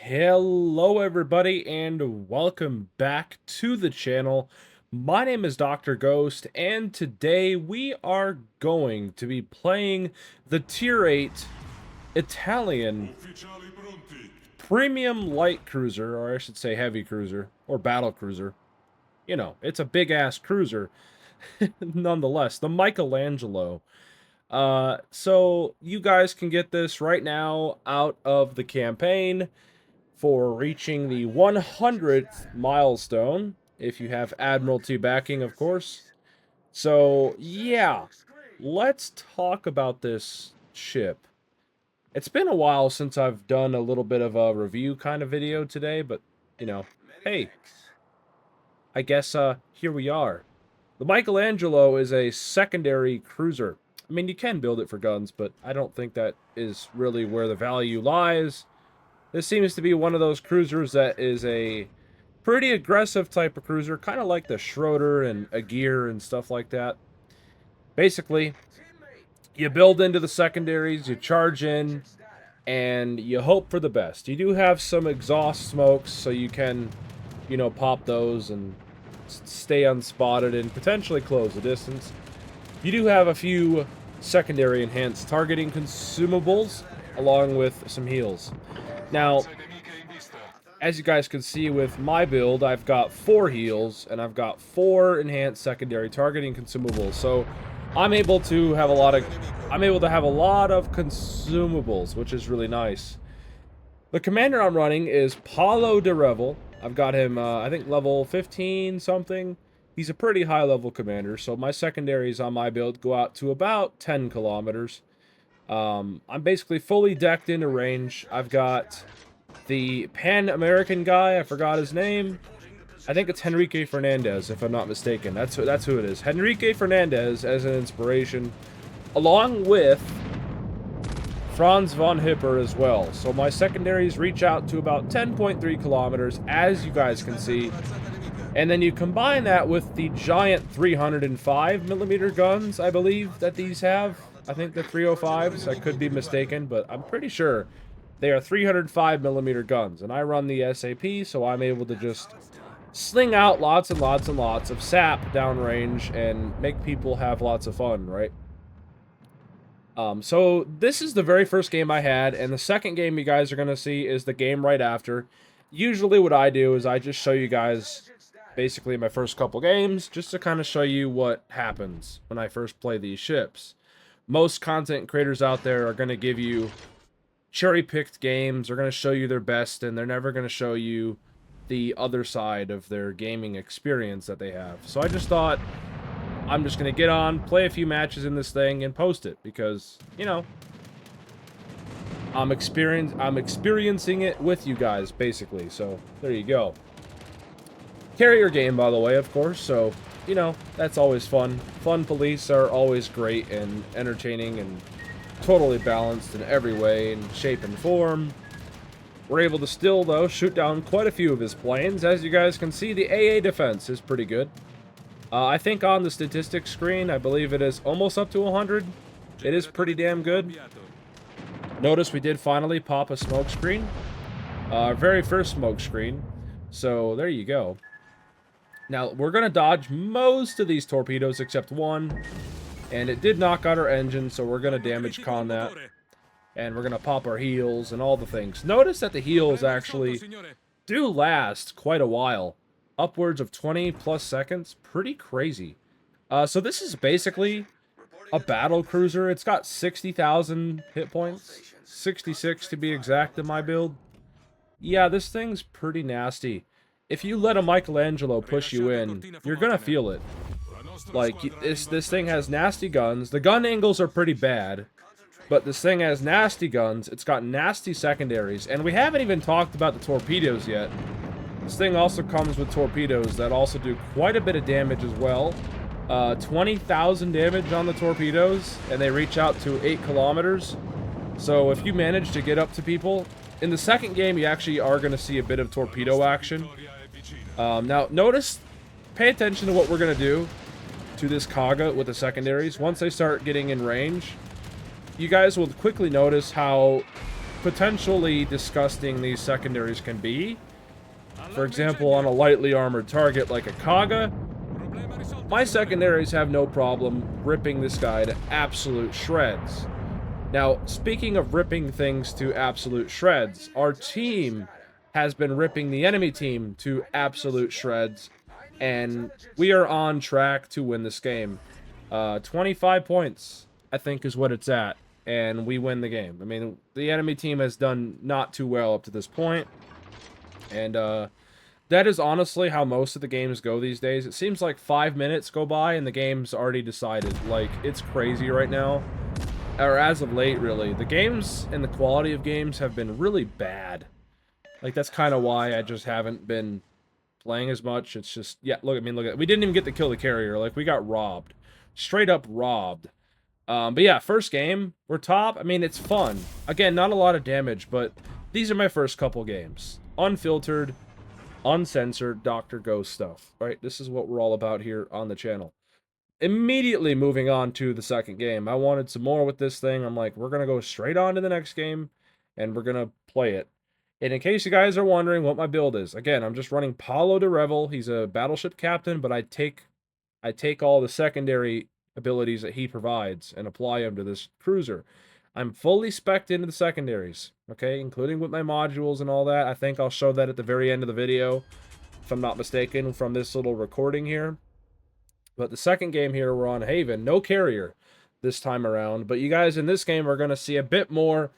Hello everybody and welcome back to the channel. My name is Dr. Ghost and today we are going to be playing the Tier 8 Italian Premium Light Cruiser, or I should say Heavy Cruiser, or Battle Cruiser. You know, it's a big-ass cruiser, nonetheless, the Michelangelo. So you guys can get this right now out of the campaign for reaching the 100th milestone, if you have Admiralty backing, of course. So, yeah, let's talk about this ship. It's been a while since I've done a little bit of a review kind of video today, but, you know, hey, I guess, here we are. The Michelangelo is a secondary cruiser. I mean, you can build it for guns, but I don't think that is really where the value lies. This seems to be one of those cruisers that is a pretty aggressive type of cruiser, kind of like the Schroeder and a gear and stuff like that. Basically, you build into the secondaries, you charge in, and you hope for the best. You do have some exhaust smokes, so you can, you know, pop those and stay unspotted and potentially close the distance. You do have a few secondary enhanced targeting consumables, along with some heals. Now, as you guys can see with my build, I've got 4 heals, and I've got 4 enhanced secondary targeting consumables. So, I'm able to have a lot of consumables, which is really nice. The commander I'm running is Paulo de Revel. I've got him, I think, level 15 something. He's a pretty high-level commander, so my secondaries on my build go out to about 10 kilometers. I'm basically fully decked into range. I've got the Pan-American guy, I forgot his name. I think it's Henrique Fernandez, if I'm not mistaken. That's who it is. Henrique Fernandez as an inspiration, along with Franz von Hipper as well. So my secondaries reach out to about 10.3 kilometers, as you guys can see. And then you combine that with the giant 305mm guns, I believe, that these have. I think the 305s, I could be mistaken, but I'm pretty sure they are 305mm guns. And I run the SAP, so I'm able to just sling out lots and lots and lots of SAP downrange and make people have lots of fun, right? So this is the very first game I had, and the second game you guys are going to see is the game right after. Usually what I do is I just show you guys basically my first couple games, just to kind of show you what happens when I first play these ships. Most content creators out there are going to give you cherry-picked games, they're going to show you their best, and they're never going to show you the other side of their gaming experience that they have. So I just thought, I'm just going to get on, play a few matches in this thing, and post it, because, you know, I'm experiencing it with you guys, basically, so there you go. Carrier game, by the way, of course, so, you know, that's always fun. Fun police are always great and entertaining and totally balanced in every way, in shape and form. We're able to still, though, shoot down quite a few of his planes. As you guys can see, the AA defense is pretty good. I think on the statistics screen, I believe it is almost up to 100. It is pretty damn good. Notice we did finally pop a smoke screen. Our very first smoke screen. So, there you go. Now, we're going to dodge most of these torpedoes except one. And it did knock out our engine, so we're going to damage con that. And we're going to pop our heals and all the things. Notice that the heals actually do last quite a while. Upwards of 20 plus seconds. Pretty crazy. So this is basically a battle cruiser. It's got 60,000 hit points. 66 to be exact in my build. Yeah, this thing's pretty nasty. If you let a Michelangelo push you in, you're gonna feel it. Like, this thing has nasty guns. The gun angles are pretty bad. But this thing has nasty guns. It's got nasty secondaries. And we haven't even talked about the torpedoes yet. This thing also comes with torpedoes that also do quite a bit of damage as well. 20,000 damage on the torpedoes. And they reach out to 8 kilometers. So if you manage to get up to people, in the second game you actually are going to see a bit of torpedo action. Now notice, pay attention to what we're going to do to this Kaga with the secondaries. Once they start getting in range, you guys will quickly notice how potentially disgusting these secondaries can be, for example, on a lightly armored target like a Kaga, my secondaries have no problem ripping this guy to absolute shreds. Now, speaking of ripping things to absolute shreds, our team has been ripping the enemy team to absolute shreds, and we are on track to win this game. 25 points, I think, is what it's at, and we win the game. I mean, the enemy team has done not too well up to this point, and that is honestly how most of the games go these days. It seems like 5 minutes go by and the game's already decided. Like, it's crazy right now. Or as of late, really. The games and the quality of games have been really bad. Like, that's kind of why I just haven't been playing as much. It's just, yeah, look at me, look at it. We didn't even get to kill the carrier. Like, we got robbed. Straight up robbed. But yeah, first game, we're top. I mean, it's fun. Again, not a lot of damage, but these are my first couple games. Unfiltered, uncensored, Dr. Ghost stuff, right? This is what we're all about here on the channel. Immediately moving on to the second game. I wanted some more with this thing. I'm like, we're going to go straight on to the next game, and we're going to play it. And in case you guys are wondering what my build is, again, I'm just running Paulo de Revel. He's a battleship captain, but I take all the secondary abilities that he provides and apply them to this cruiser. I'm fully spec'd into the secondaries, okay, including with my modules and all that. I think I'll show that at the very end of the video, if I'm not mistaken, from this little recording here. But the second game here, we're on Haven. No carrier this time around. But you guys, in this game, are going to see a bit more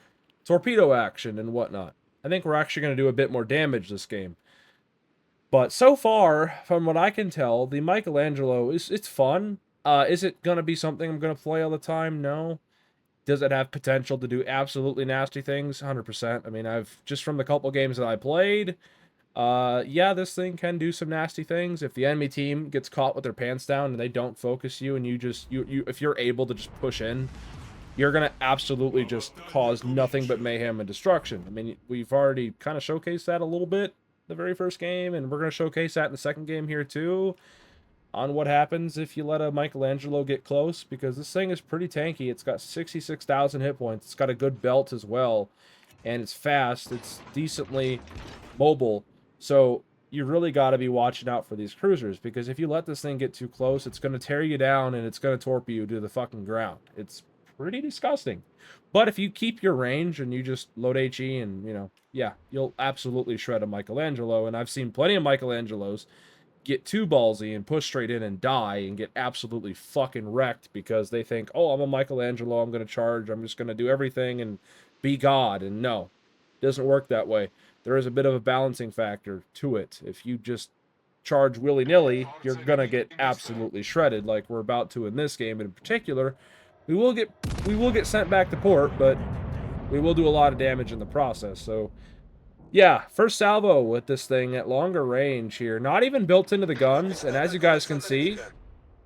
torpedo action and whatnot. I think we're actually going to do a bit more damage this game. But so far, from what I can tell, the Michelangelo, it's fun. Is it going to be something I'm going to play all the time? No. Does it have potential to do absolutely nasty things? 100%. I mean, just from the couple games that I played, yeah, this thing can do some nasty things. If the enemy team gets caught with their pants down and they don't focus you, and if you're able to just push in, you're gonna absolutely just cause nothing but mayhem and destruction. I mean, we've already kind of showcased that a little bit the very first game, and we're gonna showcase that in the second game here too, on what happens if you let a Michelangelo get close, because this thing is pretty tanky. It's got 66,000 hit points. It's got a good belt as well, and it's fast. It's decently mobile. So you really got to be watching out for these cruisers, because if you let this thing get too close, it's going to tear you down and it's going to torpedo you to the fucking ground. It's pretty disgusting. But if you keep your range and you just load HE and, you know, yeah, you'll absolutely shred a Michelangelo. And I've seen plenty of Michelangelos get too ballsy and push straight in and die and get absolutely fucking wrecked because they think, oh, I'm a Michelangelo, I'm going to charge, I'm just going to do everything and be God. And no, it doesn't work that way. There is a bit of a balancing factor to it. If you just charge willy-nilly, you're going to get absolutely shredded, like we're about to in this game in particular. We will get sent back to port, but we will do a lot of damage in the process. So, yeah, first salvo with this thing at longer range here. Not even built into the guns, and as you guys can see,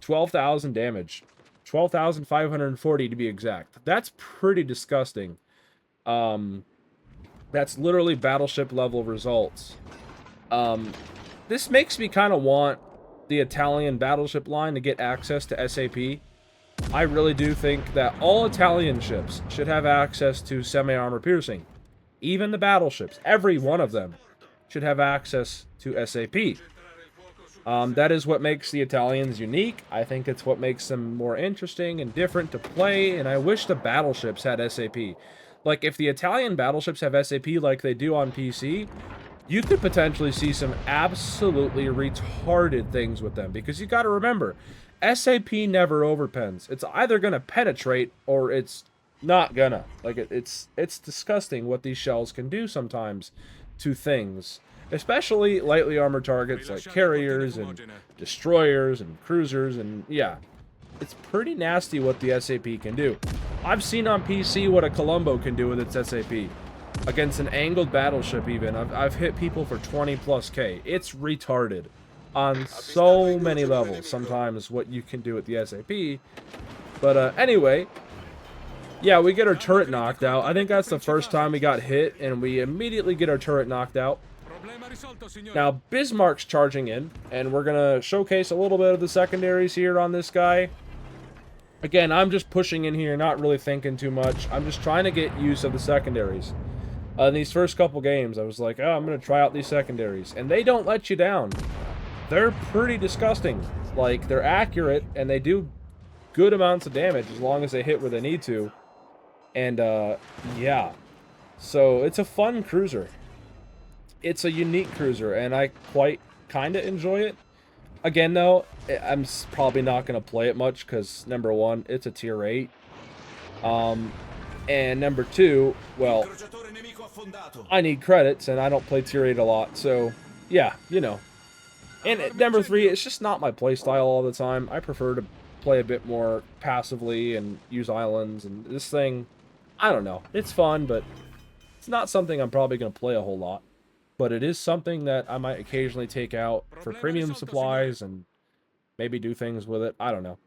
12,000 damage. 12,540 to be exact. That's pretty disgusting. That's literally battleship level results. This makes me kind of want the Italian battleship line to get access to SAP. I really do think that all Italian ships should have access to semi-armor piercing. Even the battleships, every one of them, should have access to SAP. That is what makes the Italians unique. I think it's what makes them more interesting and different to play, and I wish the battleships had SAP. Like, if the Italian battleships have SAP like they do on PC, you could potentially see some absolutely retarded things with them. Because you got to remember, SAP never overpens. It's either going to penetrate or it's not gonna. Like, it's disgusting what these shells can do sometimes to things. Especially lightly armored targets like carriers and destroyers and cruisers, and yeah. It's pretty nasty what the SAP can do. I've seen on PC what a Colombo can do with its SAP. Against an angled battleship even. I've hit people for 20 plus K. It's retarded. On so many levels, sometimes, what you can do with the SAP. But anyway, yeah, we get our turret knocked out. I think that's the first time we got hit, and we immediately get our turret knocked out. Now, Bismarck's charging in, and we're going to showcase a little bit of the secondaries here on this guy. Again, I'm just pushing in here, not really thinking too much. I'm just trying to get use of the secondaries. In these first couple games, I was like, oh, I'm going to try out these secondaries. And they don't let you down. They're pretty disgusting. Like, they're accurate, and they do good amounts of damage as long as they hit where they need to. And, yeah. So, it's a fun cruiser. It's a unique cruiser, and I quite kind of enjoy it. Again, though, I'm probably not going to play it much, because, number one, it's a tier 8. And number two, well, I need credits, and I don't play tier 8 a lot, so, yeah, you know. And number three, it's just not my playstyle all the time. I prefer to play a bit more passively and use islands, and this thing, I don't know. It's fun, but it's not something I'm probably going to play a whole lot. But it is something that I might occasionally take out for premium supplies and maybe do things with it. I don't know.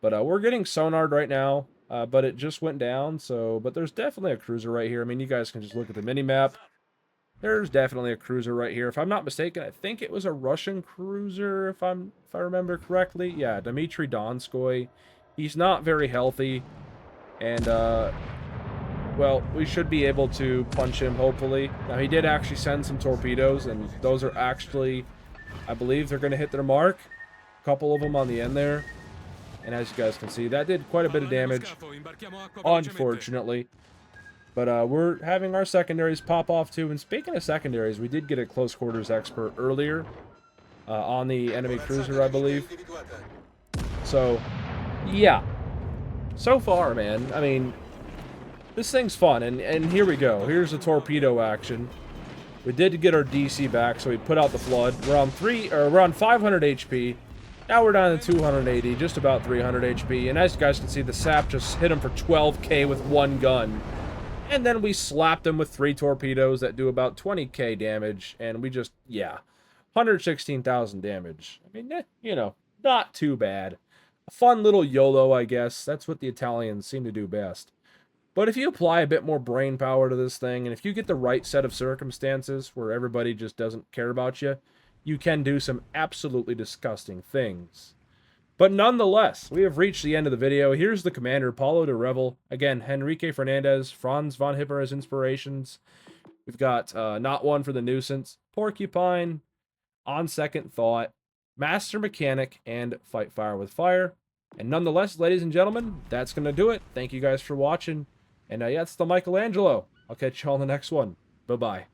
But we're getting sonared right now, but it just went down, so... But there's definitely a cruiser right here. I mean, you guys can just look at the mini-map. There's definitely a cruiser right here. If I'm not mistaken, I think it was a Russian cruiser, if I remember correctly. Yeah, Dmitry Donskoy. He's not very healthy, and, well, we should be able to punch him, hopefully. Now, he did actually send some torpedoes, and those are actually, I believe they're going to hit their mark. A couple of them on the end there. And as you guys can see, that did quite a bit of damage, unfortunately. But we're having our secondaries pop off too. And speaking of secondaries, we did get a close quarters expert earlier on the enemy cruiser, I believe. So, yeah. So far, man, I mean, this thing's fun. And here we go. Here's the torpedo action. We did get our DC back, so we put out the flood. We're on 500 HP. Now we're down to 280, just about 300 HP. And as you guys can see, the SAP just hit him for 12k with one gun. And then we slapped him with 3 torpedoes that do about 20k damage. And we just, yeah, 116,000 damage. I mean, you know, not too bad. A fun little YOLO, I guess. That's what the Italians seem to do best. But if you apply a bit more brain power to this thing, and if you get the right set of circumstances where everybody just doesn't care about you, you can do some absolutely disgusting things. But nonetheless, we have reached the end of the video. Here's the commander, Paulo de Revel. Again, Henrique Fernandez, Franz von Hipper as inspirations. We've got Not One for the Nuisance, Porcupine, On Second Thought, Master Mechanic, and Fight Fire with Fire. And nonetheless, ladies and gentlemen, that's going to do it. Thank you guys for watching. And yeah, it's the Michelangelo. I'll catch you all in the next one. Bye-bye.